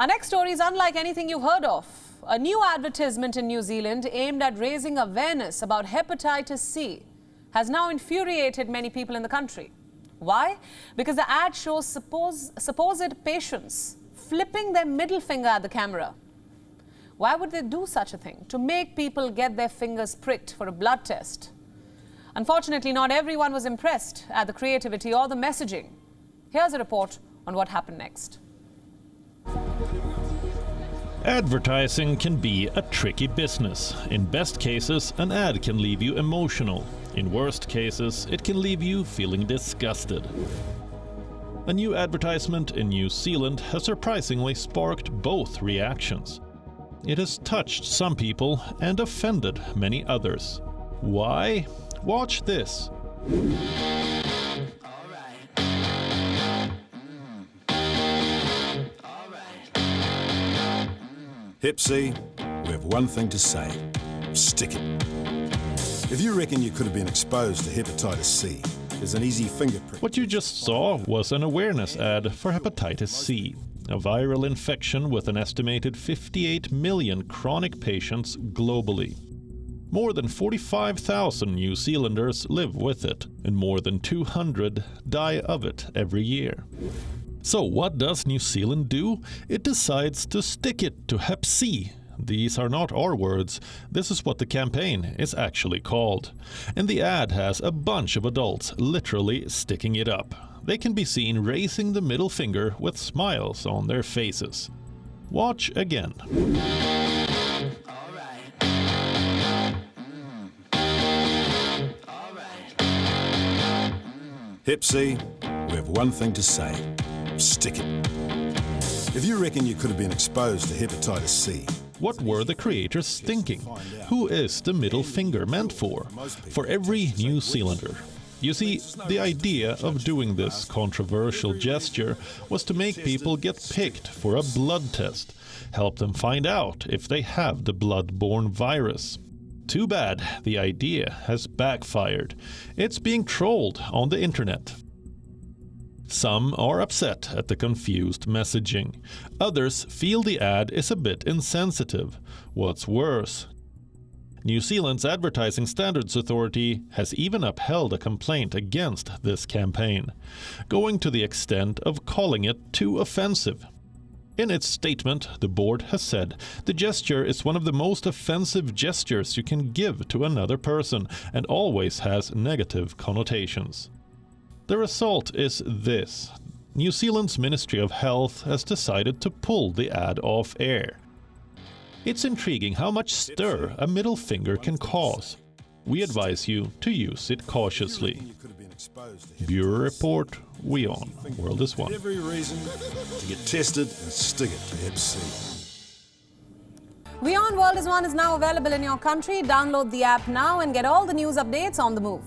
Our next story is unlike anything you've heard of. A new advertisement in New Zealand aimed at raising awareness about hepatitis-C has now infuriated many people in the country. Why? Because the ad shows supposed patients flipping their middle finger at the camera. Why would they do such a thing? To make people get their fingers pricked for a blood test. Unfortunately, not everyone was impressed at the creativity or the messaging. Here's a report on what happened next. Advertising can be a tricky business. In best cases, an ad can leave you emotional. In worst cases, it can leave you feeling disgusted. A new advertisement in New Zealand has surprisingly sparked both reactions. It has touched some people and offended many others. Why? Watch this. Hep C, we have one thing to say. Stick it. If you reckon you could have been exposed to hepatitis-C, there's an easy fingerprint. What you just saw was an awareness ad for hepatitis-C, a viral infection with an estimated 58 million chronic patients globally. More than 45,000 New Zealanders live with it, and more than 200 die of it every year. So what does New Zealand do? It decides to stick it to Hep C. These are not our words, this is what the campaign is actually called. And the ad has a bunch of adults literally sticking it up. They can be seen raising the middle finger with smiles on their faces. Watch again. Hep C, we have one thing to say. Stick it. If you reckon you could have been exposed to hepatitis-C. What were the creators thinking? Who is the middle finger meant for? For every New Zealander. You see, the idea of doing this controversial gesture was to make people get picked for a blood test, help them find out if they have the blood-borne virus. Too bad the idea has backfired. It's being trolled on the internet. Some are upset at the confused messaging. Others feel the ad is a bit insensitive. What's worse, New Zealand's Advertising Standards Authority has even upheld a complaint against this campaign, going to the extent of calling it too offensive. In its statement, the board has said the gesture is one of the most offensive gestures you can give to another person and always has negative connotations. The result is this. New Zealand's Ministry of Health has decided to pull the ad off air. It's intriguing how much stir a middle finger can cause. We advise you to use it cautiously. Bureau Report, WION World is One. Every reason to get tested and stick it to Hep C. WION World is One is now available in your country. Download the app now and get all the news updates on the move.